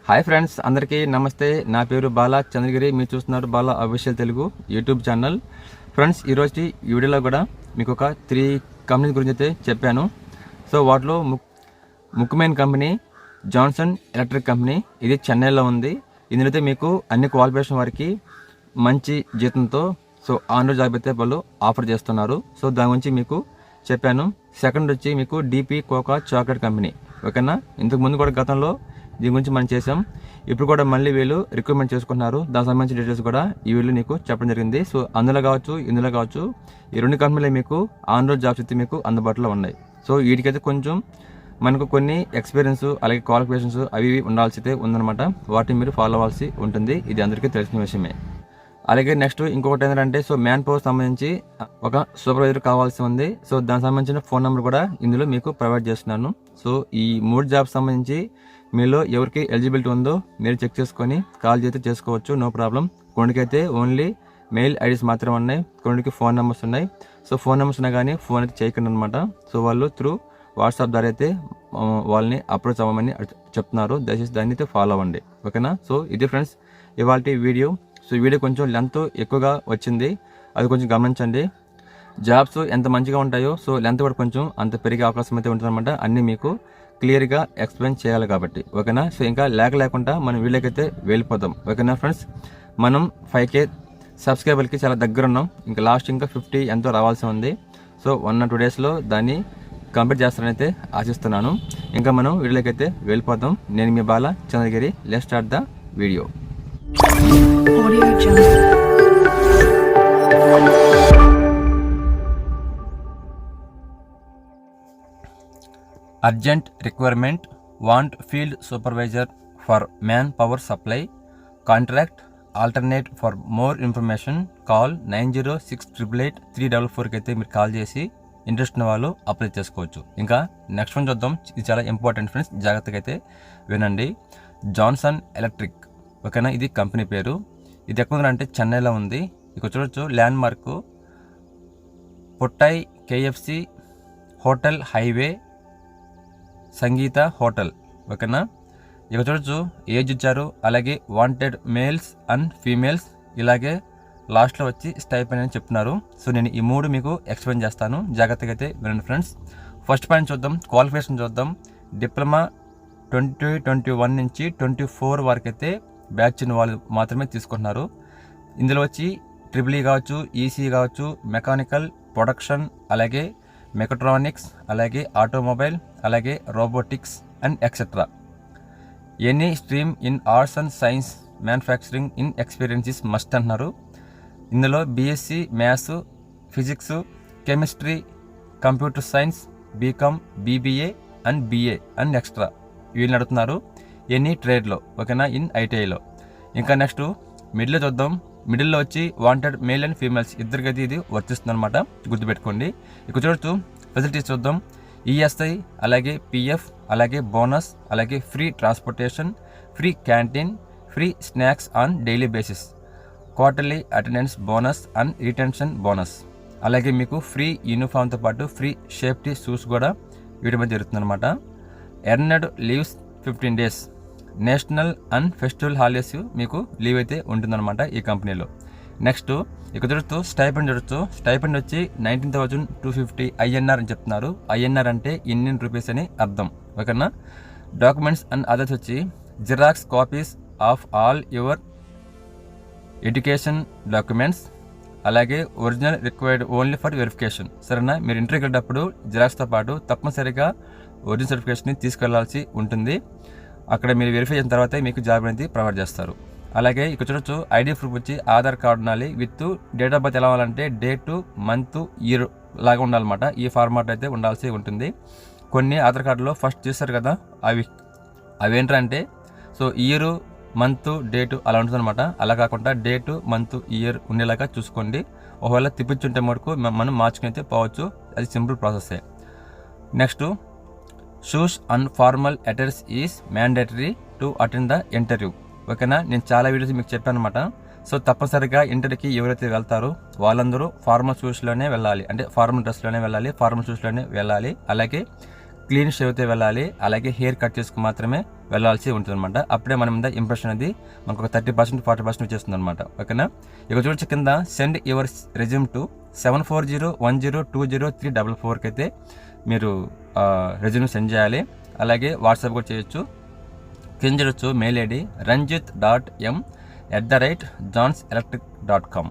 Hi friends, అందరికీ నమస్తే. నా పేరు బాలా చంద్రగిరి. మీరు చూస్తున్నారు Bala official Telugu YouTube channel. Friends, ఈరోజు ఈ వీడియోలో కూడా మీకు ఒక 3 కంపెనీస్ గురించి అయితే చెప్పాను. సో వాటిలో ముఖ్యమైన కంపెనీ జాన్సన్ ఎలక్ట్రిక్ కంపెనీ. ఇది చెన్నైలో ఉంది. ఇందులో అయితే మీకు అన్ని క్వాలిఫికేషన్ వారికి మంచి జీతంతో ఆన్ రోడ్ జాబ్ అయితే వాళ్ళు ఆఫర్ చేస్తున్నారు. సో దాని గురించి మీకు చెప్పాను. సెకండ్ వచ్చి మీకు డీపీ కోకా చాక్లెట్ కంపెనీ. ఓకేనా, ఇంతకు ముందు కూడా గతంలో దీని గురించి మనం చేసాం. ఇప్పుడు కూడా మళ్ళీ వీళ్ళు రిక్రూట్మెంట్ చేసుకుంటున్నారు. దానికి సంబంధించిన డీటెయిల్స్ కూడా ఈ వీళ్ళు నీకు చెప్పడం జరిగింది. సో అందులో కావచ్చు, ఇందులో కావచ్చు, ఈ 2 కంపెనీలు మీకు ఆన్ రోడ్ జాబ్స్ అయితే మీకు అందుబాటులో ఉన్నాయి. సో వీటికైతే కొంచెం మనకు కొన్ని ఎక్స్పీరియన్స్ అలాగే క్వాలిఫికేషన్స్ అవి ఉండాల్సి అయితే ఉందన్నమాట. వాటిని మీరు ఫాలో అవ్వాల్సి ఉంటుంది. ఇది అందరికీ తెలిసిన విషయమే. అలాగే నెక్స్ట్ ఇంకొకటి ఏంటంటే మ్యాన్ పవర్ సంబంధించి ఒక సూపర్వైజర్ కావాల్సి ఉంది. సో దానికి సంబంధించిన ఫోన్ నెంబర్ కూడా ఇందులో మీకు ప్రొవైడ్ చేస్తున్నాను. సో ఈ 3 జాబ్స్ సంబంధించి మీలో ఎవరికి ఎలిజిబిలిటీ ఉందో మీరు చెక్ చేసుకొని కాల్ చేస్తే చేసుకోవచ్చు, నో ప్రాబ్లం. కొన్నికైతే ఓన్లీ మెయిల్ ఐడీస్ మాత్రమే ఉన్నాయి, కొన్నికి ఫోన్ నెంబర్స్ ఉన్నాయి. సో ఫోన్ నెంబర్స్ ఉన్నా కానీ ఫోన్ అయితే చేయకండి అనమాట. సో వాళ్ళు త్రూ వాట్సాప్ ద్వారా అయితే వాళ్ళని అప్రోచ్ అవ్వమని చెప్తున్నారు. దయచేసి దాన్ని అయితే ఫాలో అవ్వండి. ఓకేనా. సో ఇది ఫ్రెండ్స్ ఇవాళ వీడియో. సో వీడియో కొంచెం లెంత్ ఎక్కువగా వచ్చింది, అది కొంచెం గమనించండి. జాబ్స్ ఎంత మంచిగా ఉంటాయో సో లెంత్ కూడా కొంచెం అంత పెరిగే అవకాశం అయితే ఉంటుందన్నమాట. అన్నీ మీకు క్లియర్గా ఎక్స్ప్లెయిన్ చేయాలి కాబట్టి. ఓకేనా. సో ఇంకా లేకుండా మనం వీడియోకైతే వెళ్ళిపోతాం. ఓకేనా ఫ్రెండ్స్, మనం 5K సబ్స్క్రైబర్కి చాలా దగ్గర ఉన్నాం. ఇంకా లాస్ట్ ఇంకా 50 ఎంతో రావాల్సి ఉంది. సో 1 or 2 డేస్లో దాన్ని కంప్లీట్ చేస్తానైతే ఆశిస్తున్నాను. ఇంకా మనం వీడియోకి అయితే వెళ్ళిపోతాం. నేను మీ Bala Chandragiri. Let's start the video. Urgent requirement, want field supervisor for manpower supply, contract, alternate. For more information call 906888 కి అయితే మీరు కాల్ చేసి ఇంట్రెస్ట్ ఉన్న వాళ్ళు అప్లై చేసుకోవచ్చు. ఇంకా నెక్స్ట్ వన్ చూద్దాం. ఇది చాలా ఇంపార్టెంట్ ఫ్రెండ్స్, జాగ్రత్తగా అయితే వినండి. Johnson electric. ఓకేనా, ఇది కంపెనీ పేరు. ఇది ఎక్కడ ఉందంటే చెన్నైలో ఉంది. ఇక చూడొచ్చు ల్యాండ్ మార్కు పొట్టాయి KFC hotel highway Sangeetha hotel. ఓకేనా. ఇక చూడొచ్చు ఏజ్ ఇచ్చారు, అలాగే వాంటెడ్ మేల్స్ అండ్ ఫీమేల్స్, ఇలాగే లాస్ట్లో వచ్చి స్టైపెండ్ అని చెప్తున్నారు. సో నేను ఈ 3 మీకు ఎక్స్ప్లెయిన్ చేస్తాను, జాగ్రత్తగా అయితే వినండి ఫ్రెండ్స్. ఫస్ట్ పాయింట్ చూద్దాం, క్వాలిఫికేషన్ చూద్దాం. డిప్లొమా 2021 నుంచి 24 వరకు అయితే బ్యాచ్ వాళ్ళు మాత్రమే తీసుకుంటున్నారు. ఇందులో వచ్చి EEE కావచ్చు, EC కావచ్చు, మెకానికల్, ప్రొడక్షన్, అలాగే మెకట్రానిక్స్, అలాగే ఆటోమొబైల్, అలాగే robotics and etcetera. Any stream in arts and science manufacturing in experience is must అంటున్నారు. ఇందులో BSc maths, physics, chemistry, computer science, BCom, BBA and BA and extra వీళ్ళని అడుగుతున్నారు any ట్రేడ్లో. ఓకేనా, in ITIలో. ఇంకా next మిడిల్లో చూద్దాం. మిడిల్లో వచ్చి వాంటెడ్ మేల్ అండ్ ఫీమేల్స్ ఇద్దరికైతే ఇది వర్తిస్తుంది అనమాట, గుర్తుపెట్టుకోండి. ఇక చూడొచ్చు ఫెసిలిటీస్ చూద్దాం. ESI, అలాగే PF, అలాగే బోనస్, అలాగే free transportation, free canteen, free snacks on daily basis, quarterly attendance bonus and retention bonus, అలాగే మీకు ఫ్రీ యూనిఫామ్తో పాటు ఫ్రీ సేఫ్టీ షూస్ కూడా వీటి మీద జరుగుతుంది అనమాట. Earned leaves 15 days, national and festival holidays మీకు లీవ్ అయితే ఉంటుందన్నమాట ఈ కంపెనీలో. నెక్స్ట్ ఇక చూడొచ్చు స్టైపెండ్ చూడొచ్చు. స్టైపెండ్ వచ్చి 19,250 INR అని చెప్తున్నారు. INR అంటే ఇండియన్ రూపీస్ అని అర్థం. ఓకేనా. డాక్యుమెంట్స్ అండ్ అదర్స్ వచ్చి xerox copies of all your education documents, అలాగే original required only for verification. సరేనా, మీరు ఇంటర్వ్యూకి వెళ్ళేటప్పుడు జిరాక్స్తో పాటు తప్పనిసరిగా ఒరిజినల్ సర్టిఫికేషన్ని తీసుకెళ్లాల్సి ఉంటుంది. అక్కడ మీరు వెరిఫై చేసిన తర్వాత మీకు జాబ్ అనేది ప్రొవైడ్ చేస్తారు. అలాగే ఇక్కడ చూడొచ్చు ID ప్రూఫ్ వచ్చి ఆధార్ కార్డు ఉండాలి. విత్ డేట్ ఆఫ్ బర్త్ ఎలా ఉండాలంటే డేట్, మంత్, ఇయర్ లాగా ఉండాలన్నమాట. ఈ ఫార్మాట్ అయితే ఉండాల్సి ఉంటుంది. కొన్ని ఆధార్ కార్డులో ఫస్ట్ చేస్తారు కదా, అవేంటంటే సో ఇయర్, మంత్, డేటు అలా ఉంటుందన్నమాట. అలా కాకుండా డేటు, మంత్, ఇయర్ ఉండేలాగా చూసుకోండి. ఒకవేళ తిప్పించుంటే మటుకు మనం మార్చుకుని అయితే పోవచ్చు. అది సింపుల్ ప్రాసెస్సే. Next shoes and formal attires is mandatory to attend the interview. ఓకేనా, నేను చాలా వీడియోస్ మీకు చెప్పాను అనమాట. సో తప్పనిసరిగా ఇంటర్వ్యూకి ఎవరైతే వెళ్తారో వాళ్ళందరూ ఫార్మల్ షూస్లోనే వెళ్ళాలి, అంటే ఫార్మల్ డ్రెస్లోనే వెళ్ళాలి, ఫార్మల్ షూస్లోనే వెళ్ళాలి. అలాగే క్లీన్ షేవ్తో వెళ్ళాలి, అలాగే హెయిర్ కట్ చేసుకుని మాత్రమే వెళ్ళాల్సి ఉంటుంది అనమాట. అప్పుడే మన మీద ఇంప్రెషన్ అనేది మనకు ఒక 30% 40% వచ్చేస్తుంది అనమాట. ఓకేనా. ఇక చూడొచ్చు కింద సెండ్ యువర్ రెజ్యూమ్ టు 7401020344కి అయితే మీరు రెజ్యూమ్ సెండ్ చేయాలి. అలాగే వాట్సాప్ కూడా చేయొచ్చు. కింద చూడొచ్చు mail ID ranjit.m@johnselectric.com.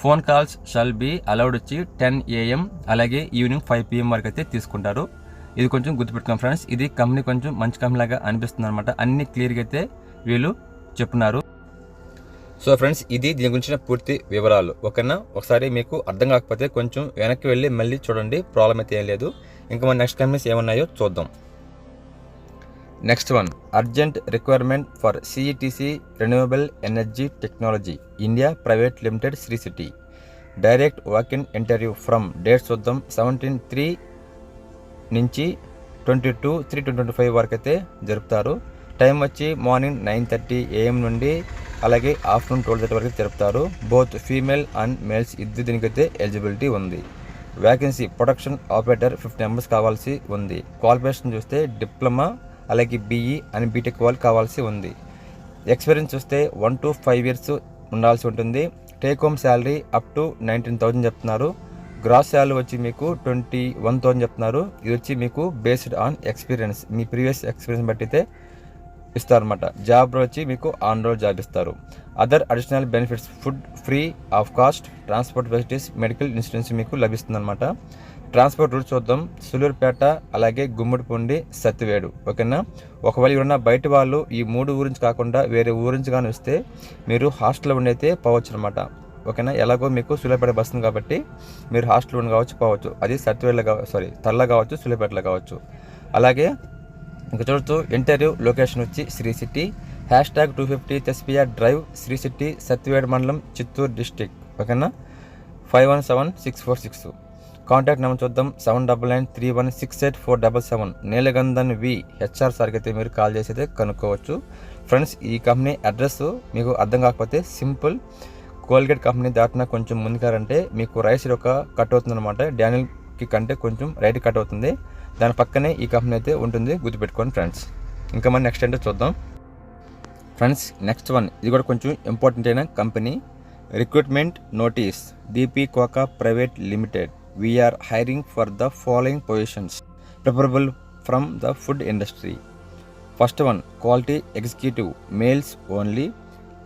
Phone calls shall be allowed వచ్చి 10 AM అలాగే ఈవినింగ్ 5 PM వరకు అయితే తీసుకుంటారు. ఇది కొంచెం గుర్తుపెట్టుకోండి ఫ్రెండ్స్. ఇది కంపెనీ కొంచెం మంచి కంపెనీ లాగా అనిపిస్తుంది అనమాట. అన్ని క్లియర్గా అయితే వీళ్ళు చెప్తున్నారు. సో ఫ్రెండ్స్, ఇది దీని గురించిన పూర్తి వివరాలు. ఓకేనా. ఒకసారి మీకు అర్థం కాకపోతే కొంచెం వెనక్కి వెళ్ళి మళ్ళీ చూడండి, ప్రాబ్లం అయితే ఏం లేదు. ఇంకా మన నెక్స్ట్ కంపెనీస్ ఏమున్నాయో చూద్దాం. Next one, urgent requirement for CETC renewable energy technology India private limited, Sri City. Direct walk in interview from. Dates చూద్దాం. 17/3 నుంచి 22/3/2025 వరకు అయితే జరుపుతారు. టైం వచ్చి మార్నింగ్ 9:30 AM నుండి అలాగే ఆఫ్టర్నూన్ 12:30 వరకు జరుపుతారు. బోత్ ఫీమేల్ అండ్ మేల్స్ ఇద్దరు దీనికైతే ఎలిజిబిలిటీ ఉంది. వ్యాకెన్సీ ప్రొడక్షన్ ఆపరేటర్ 50 మెంబర్స్ కావాల్సి ఉంది. క్వాలిఫికేషన్ చూస్తే డిప్లొమా అలాగే BE అని బీటెక్ వాళ్ళు కావాల్సి ఉంది. ఎక్స్పీరియన్స్ చూస్తే 1 to 5 years ఉండాల్సి ఉంటుంది. Take home salary up to 19,000 చెప్తున్నారు. గ్రాస్ శాలరీ వచ్చి మీకు 21,000 చెప్తున్నారు. ఇది వచ్చి మీకు based on experience, me previous experience బట్టి అయితే ఇస్తారన్నమాట. జాబ్ వచ్చి మీకు ఆన్ రోల్ జాబ్ ఇస్తారు. Other additional benefits, food free of cost, transport facilities, medical insurance మీకు లభిస్తుందన్నమాట. ట్రాన్స్పోర్ట్ రూట్ చూద్దాం. సులూరుపేట అలాగే గుమ్మడిపూండి, సత్తివేడు. ఓకేనా. ఒకవేళ ఎవరన్నా బయట వాళ్ళు ఈ 3 ఊరు నుంచి కాకుండా వేరే ఊరు నుంచి కానీ వస్తే మీరు హాస్టల్లో ఉండి అయితే పోవచ్చు అనమాట. ఓకేనా. ఎలాగో మీకు సులూరుపేట బస్ ఉంది కాబట్టి మీరు హాస్టల్లో ఉండి కావచ్చు పోవచ్చు. అది సత్తివేడులో తల్ల కావచ్చు, సులూరుపేటలో కావచ్చు. అలాగే ఇంకా చూడొచ్చు ఇంటర్వ్యూ లొకేషన్ వచ్చి శ్రీ సిటీ. #250 తెస్పియా డ్రైవ్, శ్రీ సిటీ, సత్తివేడు మండలం, చిత్తూరు డిస్టిక్. ఓకేనా. 517646. కాంటాక్ట్ నెంబర్ చూద్దాం. 7993168477. నీలగంధన్ వి HR సార్కి అయితే మీరు కాల్ చేసి అయితే కనుక్కోవచ్చు. ఫ్రెండ్స్, ఈ కంపెనీ అడ్రస్ మీకు అర్థం కాకపోతే సింపుల్, కోల్గేట్ కంపెనీ దాటినా కొంచెం ముందుకారంటే మీకు రైట్ సైడ్ ఒక కట్ అవుతుంది అనమాట. డానియల్కి కంటే కొంచెం రైట్ కట్ అవుతుంది. దాని పక్కనే ఈ కంపెనీ అయితే ఉంటుంది, గుర్తుపెట్టుకోండి ఫ్రెండ్స్. ఇంకా మనం నెక్స్ట్ ఏంటో చూద్దాం. ఫ్రెండ్స్, నెక్స్ట్ వన్, ఇది కూడా కొంచెం ఇంపార్టెంట్ అయిన company. Recruitment notice. DP Coca private limited. We're hiring for the following positions preferable from the food industry. First one, quality executive, males only.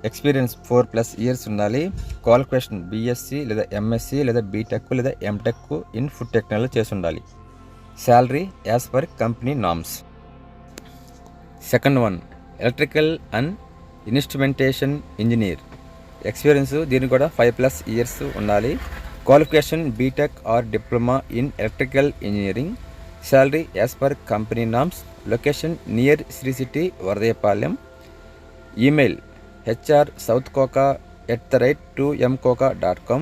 Experience 4+ years ఉండాలి. Qualification BSc లేదా MSc లేదా BTech లేదా MTech in food technology చేసి ఉండాలి. Salary as per company norms. Second one, electrical and instrumentation engineer. Experience దీనికి కూడా 5+ years ఉండాలి. Qualification BTech or diploma in electrical engineering. Salary as per company norms. Location near Sri City, Varadaiahpalem. Email hr.southcoca@2mcoca.com.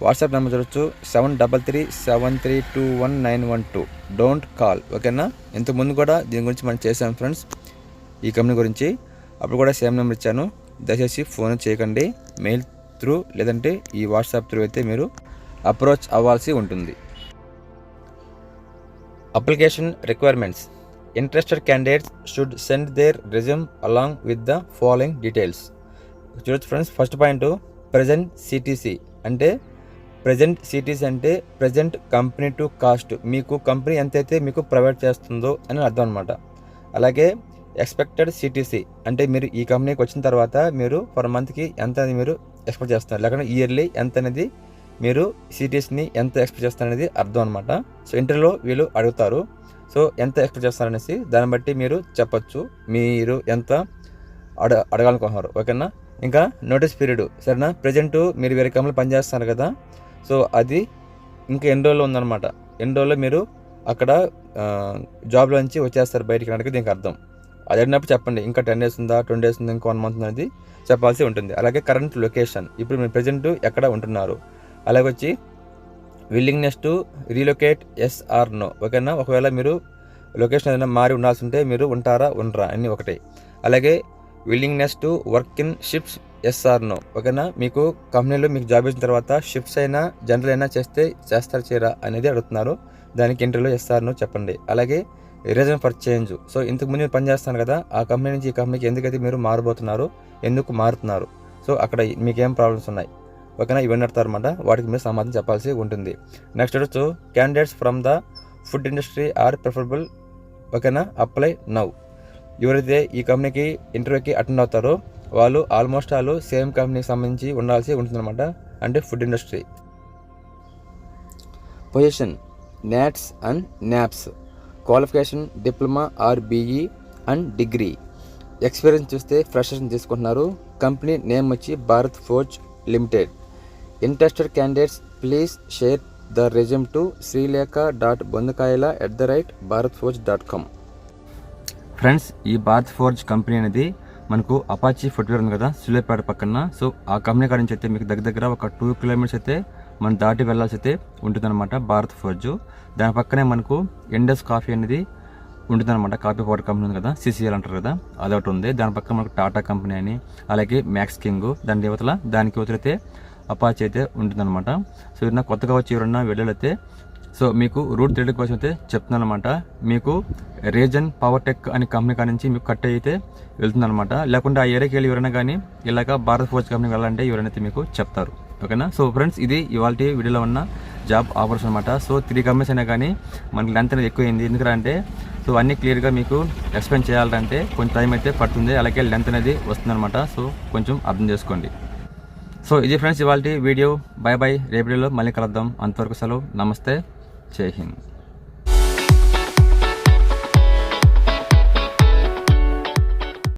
WhatsApp number చూడొచ్చు 7337321912. Don't call. ఓకేనా. ఇంతకుముందు కూడా దీని గురించి మనం చేసాం ఫ్రెండ్స్, ఈ కంపెనీ గురించి. అప్పుడు కూడా సేమ్ నెంబర్ ఇచ్చాను. దయచేసి ఫోన్ చేయకండి. మెయిల్ త్రూ లేదంటే ఈ వాట్సాప్ త్రూ అయితే మీరు అప్రోచ్ అవ్వాల్సి ఉంటుంది. Application requirements. Interested candidates should send their resume along with the following details. చూడొచ్చు friends, first point present CTC అంటే ప్రజెంట్ కంపెనీ టు కాస్ట్. మీకు కంపెనీ ఎంతైతే మీకు ప్రొవైడ్ చేస్తుందో అని అర్థం అనమాట. అలాగే ఎక్స్పెక్టెడ్ CTC అంటే మీరు ఈ కంపెనీకి వచ్చిన తర్వాత మీరు పర్ మంత్కి ఎంత అనేది మీరు ఎక్స్పెక్ట్ చేస్తున్నారు, లేకపోతే ఇయర్లీ ఎంత అనేది మీరు CTCని ఎంత ఎక్స్పెక్ట్ చేస్తారు అనేది అర్థం అనమాట. సో ఇంటర్వ్యూలో వీళ్ళు అడుగుతారు. సో ఎంత ఎక్స్పెక్ట్ చేస్తారనేసి దాన్ని బట్టి మీరు చెప్పచ్చు మీరు ఎంత అడగాలనుకుంటున్నారు. ఓకేనా. ఇంకా నోటీస్ పీరియడ్, సరేనా. ప్రజెంట్ మీరు వేరే కంపెనీలో పనిచేస్తున్నారు కదా, సో అది ఇంకా ఎన్ని రోజుల్లో ఉందన్నమాట. ఎన్ని రోజుల్లో మీరు అక్కడ జాబ్లో నుంచి వచ్చేస్తారు బయటికి అనడానికి దీనికి అర్థం. అది అడిగినప్పుడు చెప్పండి. ఇంకా 10 days ఉందా, 20 days ఉందా, ఇంకా 1 month అనేది చెప్పాల్సి ఉంటుంది. అలాగే కరెంట్ లొకేషన్, ఇప్పుడు మీరు ప్రజెంట్ ఎక్కడ ఉంటున్నారు. అలాగే వచ్చి willingness to relocate yes or no. ఓకేనా. ఒకవేళ మీరు లొకేషన్ ఏదైనా మారి ఉండాల్సి ఉంటే మీరు ఉంటారా ఉండరా అన్నీ ఒకటే. అలాగే willingness to work in shifts yes or no. ఓకేనా. మీకు కంపెనీలో మీకు జాబ్ ఇచ్చిన తర్వాత షిఫ్ట్స్ అయినా జనరల్ అయినా చేస్తారు చేయరా అనేది అడుగుతున్నారు. దానికి ఇంటర్వ్యూలో ఎస్ ఆర్ నో చెప్పండి. అలాగే రీజన్ ఫర్ చేంజ్. సో ఇంతకుముందు మీరు పనిచేస్తాను కదా, ఆ కంపెనీ నుంచి ఈ కంపెనీకి ఎందుకైతే మీరు మారబోతున్నారు, ఎందుకు మారుతున్నారు, సో అక్కడ మీకేం ప్రాబ్లమ్స్ ఉన్నాయి, ఓకేనా, ఇవన్నీ అడతారన్నమాట. వాటికి మీరు సమాధానం చెప్పాల్సి ఉంటుంది. నెక్స్ట్ వచ్చి candidates from the food industry are preferable, ఓకేనా, అప్లై నౌ. ఎవరైతే ఈ కంపెనీకి ఇంటర్వ్యూకి అటెండ్ అవుతారో వాళ్ళు ఆల్మోస్ట్ వాళ్ళు సేమ్ కంపెనీకి సంబంధించి ఉండాల్సి ఉంటుందన్నమాట, అంటే food industry. Position NATS and NAPS. Qualification diploma or BE and degree. Experience చూస్తే ఫ్రెషర్స్ని తీసుకుంటున్నారు. కంపెనీ నేమ్ వచ్చి Bharat Forge limited. Interested candidates please share the resume to srilekha.bondakaila@bharatforge.com. Friends, ఈ భారత్ ఫోర్జ్ కంపెనీ అనేది మనకు అపాచీ ఫుట్వేర్ ఉంది కదా సూళ్ళూరుపేట పక్కన. సో ఆ కంపెనీ కాడ నుంచి అయితే మీకు దగ్గర ఒక 2 కిలోమీటర్స్ అయితే మనం దాటి వెళ్ళాల్సి అయితే ఉంటుందన్నమాట భారత్ ఫోర్జ్. దాని పక్కనే మనకు ఇండస్ కాఫీ అనేది ఉంటుందన్నమాట. కాఫీ పౌడర్ కంపెనీ ఉంది కదా, CCL అంటారు కదా, అదొకటి ఉంది. దాని పక్కన మనకు టాటా కంపెనీ అని, అలాగే మ్యాక్స్ కింగ్, దానికి యువతలైతే అపాచీ అయితే ఉంటుందన్నమాట. సో ఏదైనా కొత్తగా వచ్చి ఎవరన్నా వెళ్ళైతే సో మీకు రూట్ తెలియడం కోసం అయితే చెప్తున్నాను అనమాట. మీకు రీజన్ పవర్ టెక్ అనే కంపెనీ కాడ నుంచి మీకు కట్ అయితే వెళ్తుందన్నమాట. లేకుంటే ఆ ఏరియాకి వెళ్ళి ఎవరైనా కానీ ఇలాగ భారత్ ఫోర్జ్ కంపెనీకి వెళ్ళాలంటే ఎవరైనా మీకు చెప్తారు, ఓకేనా. సో ఫ్రెండ్స్, ఇది ఇవాళ వీడియోలో ఉన్న జాబ్ ఆఫర్స్ అనమాట. సో 3 కంపెనీస్ అయినా కానీ మనకి లెంత్ అనేది ఎక్కువైంది. ఎందుకంటే సో అన్నీ క్లియర్గా మీకు ఎక్స్ప్లెయిన్ చేయాలంటే కొంచెం టైం అయితే పడుతుంది, అలాగే లెంత్ అనేది వస్తుందన్నమాట. సో కొంచెం అర్థం చేసుకోండి. సో ఇది ఫ్రెండ్స్ ఇవాళ వీడియో. Bye bye. రేపు వీడియోలో మళ్ళీ కలుద్దాం. అంతవరకు సెలవు. నమస్తే. జై హింద్.